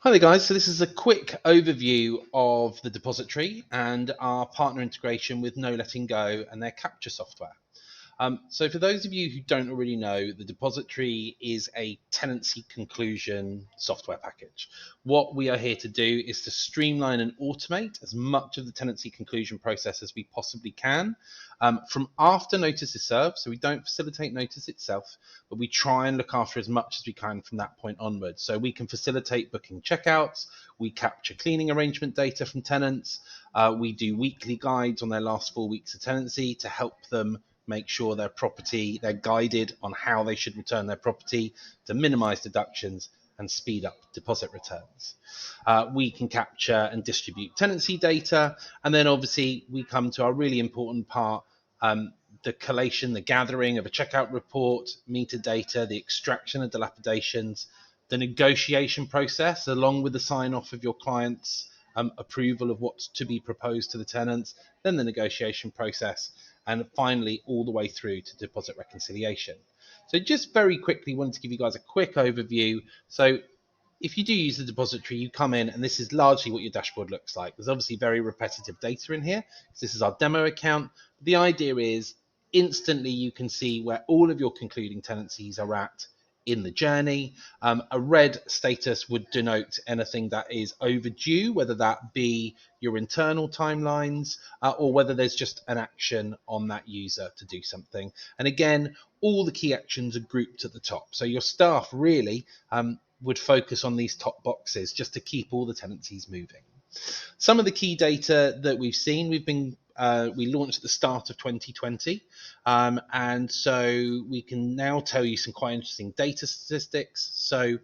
Hi there guys, so this is a quick overview of the Depositary and our partner integration with No Letting Go and their capture software. So for those of you who don't already know, the Depositary is a tenancy conclusion software package. What we are here to do is to streamline and automate as much of the tenancy conclusion process as we possibly can from after notice is served. So we don't facilitate notice itself, but we try and look after as much as we can from that point onwards. So we can facilitate booking checkouts, we capture cleaning arrangement data from tenants, we do weekly guides on their last 4 weeks of tenancy to help them make sure they're guided on how they should return their property to minimize deductions and speed up deposit returns. We can capture and distribute tenancy data, and then obviously we come to our really important part, the collation, the gathering of a checkout report, meter data, the extraction of dilapidations, the negotiation process, along with the sign off of your client's approval of what's to be proposed to the tenants, then the negotiation process, and finally all the way through to deposit reconciliation. So just very quickly wanted to give you guys a quick overview. So if you do use the depository, you come in and this is largely what your dashboard looks like. There's obviously very repetitive data in here. This is our demo account. The idea is instantly you can see where all of your concluding tenancies are at in the journey. A red status would denote anything that is overdue, whether that be your internal timelines or whether there's just an action on that user to do something. And again, all the key actions are grouped at the top. So your staff really would focus on these top boxes just to keep all the tenancies moving. Some of the key data that we've seen, we launched at the start of 2020, and so we can now tell you some quite interesting data statistics. So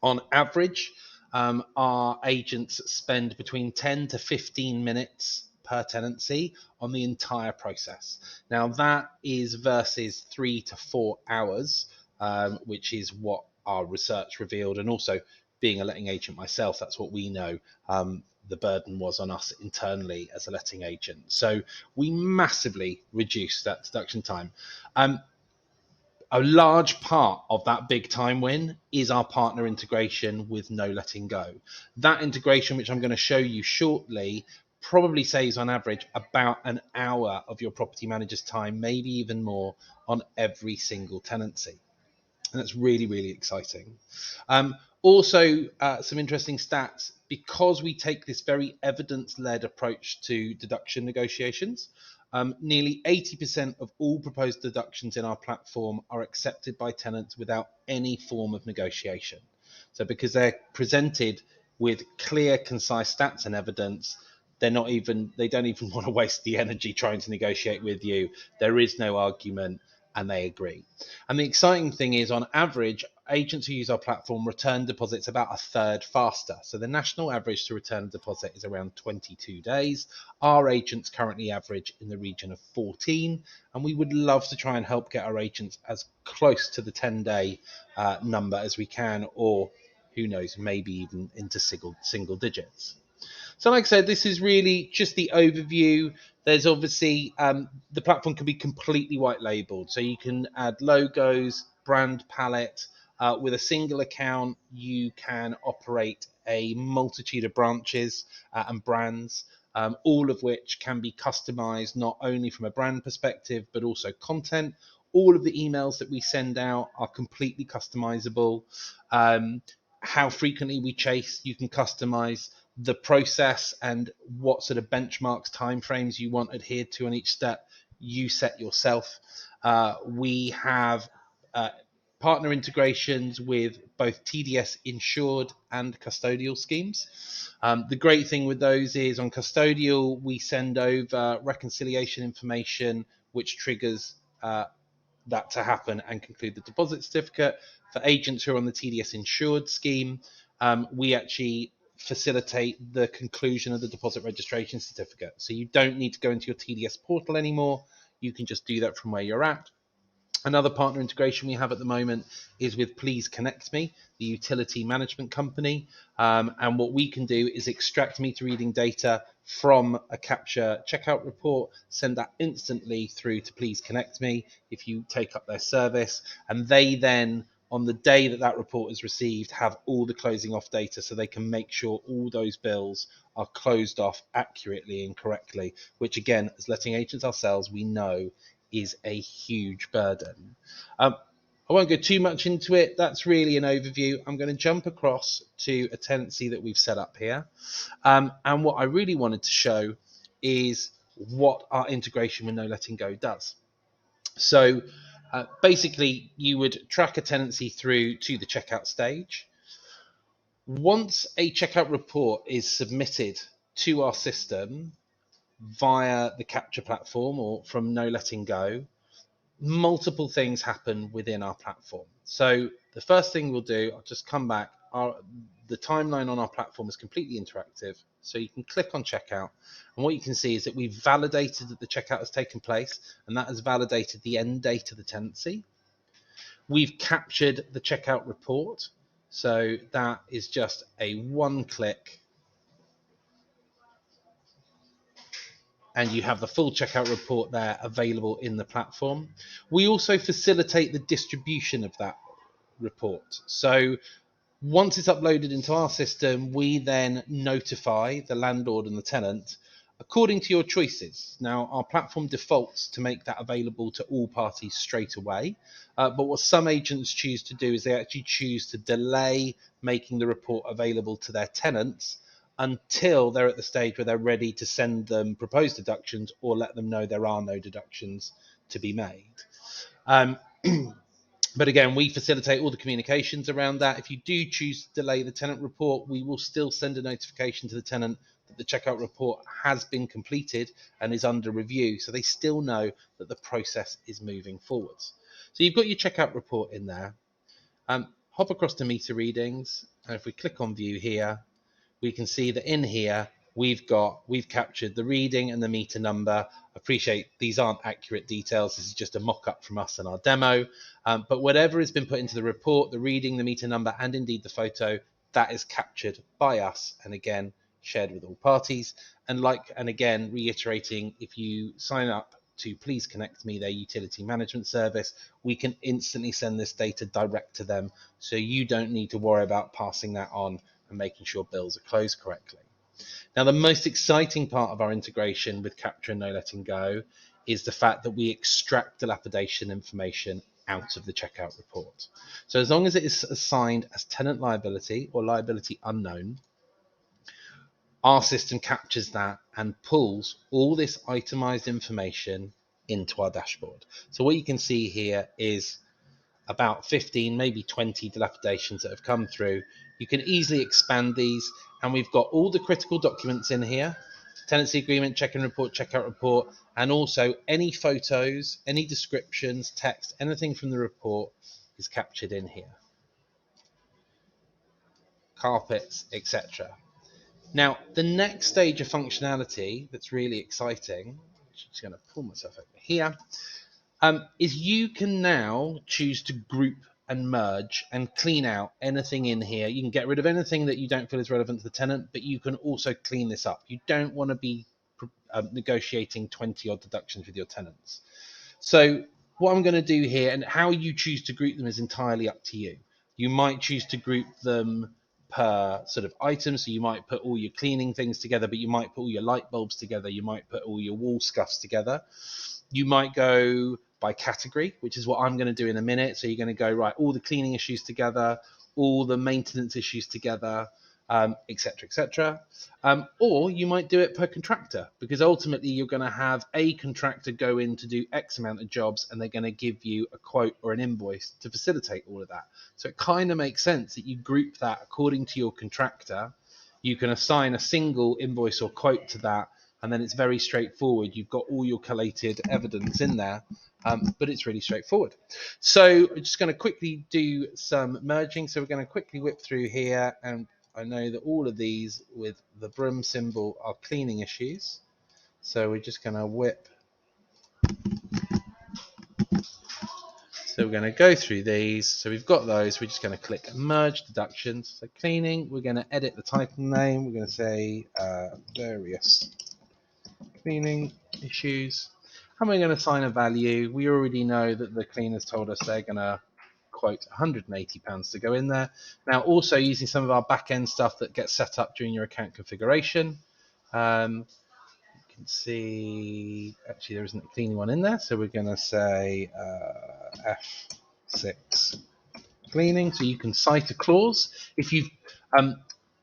on average, our agents spend between 10 to 15 minutes per tenancy on the entire process. Now that is versus 3 to 4 hours, which is what our research revealed, and also being a letting agent myself, that's what we know the burden was on us internally as a letting agent. So we massively reduced that deduction time. A large part of that big time win is our partner integration with No Letting Go. That integration, which I'm going to show you shortly, probably saves on average about an hour of your property manager's time, maybe even more, on every single tenancy. And that's really, really exciting. Also, some interesting stats, because we take this very evidence-led approach to deduction negotiations. Nearly 80% of all proposed deductions in our platform are accepted by tenants without any form of negotiation. So because they're presented with clear, concise stats and evidence, they don't even want to waste the energy trying to negotiate with you. There is no argument, and they agree. And the exciting thing is, on average, agents who use our platform return deposits about a third faster. So the national average to return a deposit is around 22 days. Our agents currently average in the region of 14, and we would love to try and help get our agents as close to the 10-day number as we can, or who knows, maybe even into single digits. So like I said, this is really just the overview. There's obviously, the platform can be completely white labeled. So you can add logos, brand palette. With a single account, you can operate a multitude of branches and brands, all of which can be customized not only from a brand perspective, but also content. All of the emails that we send out are completely customizable. How frequently we chase, you can customize the process and what sort of benchmarks, timeframes you want adhered to on each step, you set yourself. We have partner integrations with both TDS insured and custodial schemes. The great thing with those is on custodial, we send over reconciliation information, which triggers that to happen and conclude the deposit certificate. For agents who are on the TDS insured scheme, we actually facilitate the conclusion of the deposit registration certificate. So you don't need to go into your TDS portal anymore. You can just do that from where you're at. Another partner integration we have at the moment is with Please Connect Me, the utility management company. And what we can do is extract meter reading data from a capture checkout report, send that instantly through to Please Connect Me if you take up their service. And they then on the day that that report is received, have all the closing off data so they can make sure all those bills are closed off accurately and correctly, which again, as letting agents ourselves, we know is a huge burden. I won't go too much into it. That's really an overview. I'm going to jump across to a tenancy that we've set up here. And what I really wanted to show is what our integration with No Letting Go does. So basically, you would track a tenancy through to the checkout stage. Once a checkout report is submitted to our system via the capture platform or from No Letting Go, multiple things happen within our platform. So the first thing we'll do, I'll just come back. The timeline on our platform is completely interactive. So you can click on checkout, and what you can see is that we've validated that the checkout has taken place, and that has validated the end date of the tenancy. We've captured the checkout report. So that is just a one click, and you have the full checkout report there available in the platform. We also facilitate the distribution of that report. So once it's uploaded into our system, we then notify the landlord and the tenant according to your choices. Now, our platform defaults to make that available to all parties straight away. But what some agents choose to do is they actually choose to delay making the report available to their tenants until they're at the stage where they're ready to send them proposed deductions or let them know there are no deductions to be made. But again, we facilitate all the communications around that. If you do choose to delay the tenant report, we will still send a notification to the tenant that the checkout report has been completed and is under review. So they still know that the process is moving forwards. So you've got your checkout report in there. Hop across to meter readings. And if we click on view here, we can see that in here we've captured the reading and the meter number. Appreciate these aren't accurate details. This is just a mock-up from us in our demo. But whatever has been put into the report, the reading, the meter number, and indeed the photo, that is captured by us and again shared with all parties. And again, reiterating, if you sign up to Please Connect Me, their utility management service, we can instantly send this data direct to them, so you don't need to worry about passing that on and making sure bills are closed correctly. Now, the most exciting part of our integration with Kaptur and No Letting Go is the fact that we extract dilapidation information out of the checkout report. So as long as it is assigned as tenant liability or liability unknown, our system captures that and pulls all this itemized information into our dashboard. So what you can see here is about 15, maybe 20 dilapidations that have come through. You can easily expand these, and we've got all the critical documents in here: tenancy agreement, check-in report, checkout report, and also any photos, any descriptions, text, anything from the report is captured in here. Carpets, etc. Now, the next stage of functionality that's really exciting, I'm just going to pull myself over here, is you can now choose to group and merge and clean out anything in here. You can get rid of anything that you don't feel is relevant to the tenant, but you can also clean this up. You don't want to be negotiating 20 odd deductions with your tenants. So what I'm going to do here, and how you choose to group them, is entirely up to you. You might choose to group them per sort of item, so you might put all your cleaning things together, but you might put all your light bulbs together, you might put all your wall scuffs together. You might go by category, which is what I'm going to do in a minute. So you're going to go, right, all the cleaning issues together, all the maintenance issues together, etc., etc. Or you might do it per contractor, because ultimately you're going to have a contractor go in to do X amount of jobs, and they're going to give you a quote or an invoice to facilitate all of that. So it kind of makes sense that you group that according to your contractor. You can assign a single invoice or quote to that, and then it's very straightforward. You've got all your collated evidence in there, but it's really straightforward. So we're just going to quickly do some merging. So we're going to quickly whip through here, and I know that all of these with the broom symbol are cleaning issues. So we're just going to whip. So we're going to go through these. So we've got those. We're just going to click merge deductions. So cleaning, we're going to edit the title name. We're going to say various cleaning issues. And we're going to assign a value. We already know that the cleaners told us they're going to quote £180 to go in there. Now, also using some of our back-end stuff that gets set up during your account configuration. You can see, actually, there isn't a cleaning one in there, so we're going to say F6 cleaning. So you can cite a clause. If you've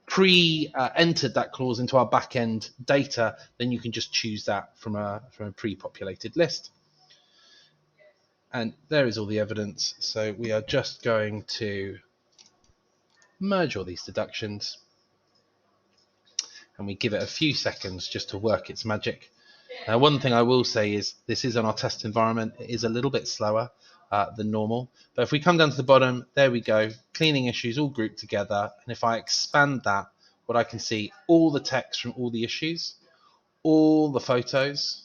pre-entered that clause into our back-end data, then you can just choose that from a pre-populated list. And there is all the evidence. So we are just going to merge all these deductions, and we give it a few seconds just to work its magic. Now, one thing I will say is this is on our test environment. It is a little bit slower than normal. But if we come down to the bottom, there we go. Cleaning issues all grouped together. And if I expand that, what I can see, all the text from all the issues, all the photos,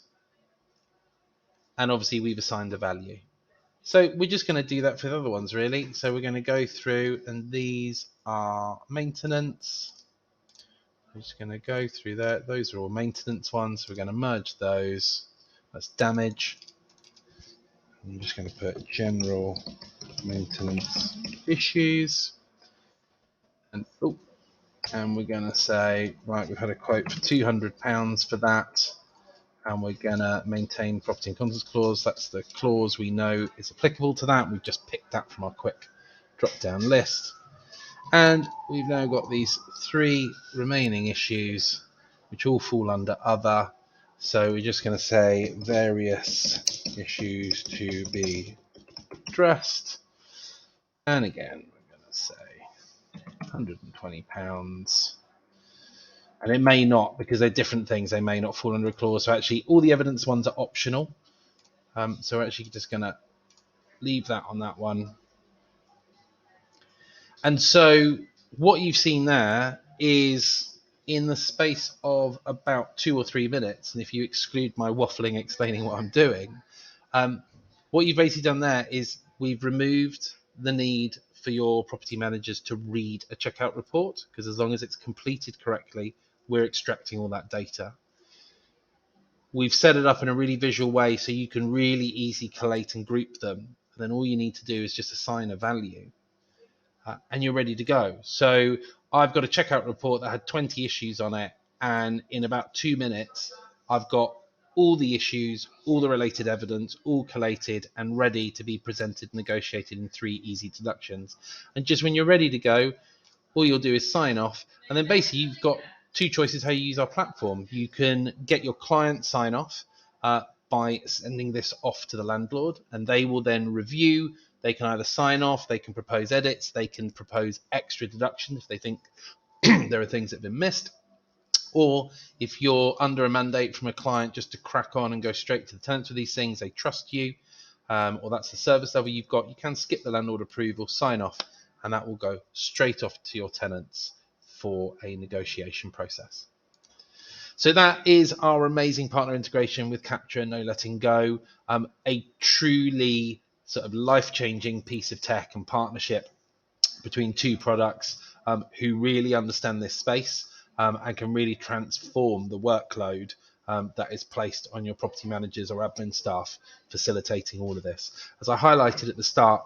and obviously we've assigned a value. So we're just going to do that for the other ones, really. So we're going to go through, and these are maintenance. I'm just going to go through that. Those are all maintenance ones. So we're going to merge those. That's damage. I'm just going to put general maintenance issues. And we're going to say, right, we've had a quote for £200 for that. And we're going to maintain property and contents clause. That's the clause we know is applicable to that. We've just picked that from our quick drop-down list. And we've now got these 3 remaining issues, which all fall under other. So we're just going to say various issues to be addressed. And again, we're going to say £120. And it may not, because they're different things, they may not fall under a clause. So actually, all the evidence ones are optional. So we're actually just going to leave that on that one. And so what you've seen there is in the space of about 2 or 3 minutes, and if you exclude my waffling explaining what I'm doing, what you've basically done there is we've removed the need for your property managers to read a checkout report, because as long as it's completed correctly, we're extracting all that data. We've set it up in a really visual way so you can really easily collate and group them. And then all you need to do is just assign a value. And you're ready to go. So I've got a checkout report that had 20 issues on it, and in about 2 minutes, I've got all the issues, all the related evidence, all collated and ready to be presented, negotiated in 3 easy deductions. And just when you're ready to go, all you'll do is sign off, and then basically you've got 2 choices how you use our platform. You can get your client sign off by sending this off to the landlord, and they will then review. They can either sign off, they can propose edits, they can propose extra deductions if they think there are things that have been missed. Or if you're under a mandate from a client just to crack on and go straight to the tenants with these things, they trust you, or that's the service level you've got, you can skip the landlord approval, sign off, and that will go straight off to your tenants for a negotiation process. So that is our amazing partner integration with Kaptur and No Letting Go, a truly sort of life-changing piece of tech and partnership between 2 products who really understand this space and can really transform the workload that is placed on your property managers or admin staff facilitating all of this. As I highlighted at the start,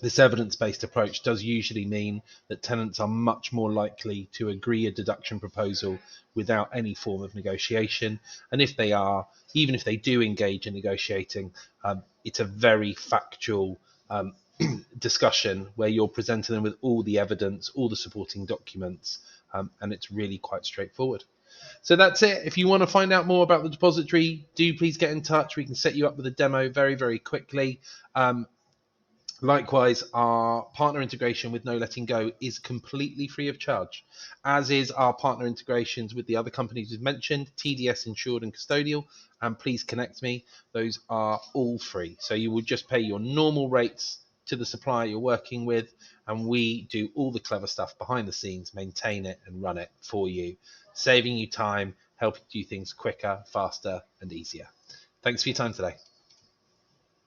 this evidence-based approach does usually mean that tenants are much more likely to agree a deduction proposal without any form of negotiation. And if they are, even if they do engage in negotiating, it's a very factual discussion where you're presenting them with all the evidence, all the supporting documents, and it's really quite straightforward. So that's it. If you want to find out more about the depository, do please get in touch. We can set you up with a demo very, very quickly. Likewise, our partner integration with No Letting Go is completely free of charge, as is our partner integrations with the other companies we've mentioned, TDS, Insured and Custodial, and Please Connect Me. Those are all free. So you will just pay your normal rates to the supplier you're working with, and we do all the clever stuff behind the scenes, maintain it and run it for you, saving you time, helping you do things quicker, faster and easier. Thanks for your time today.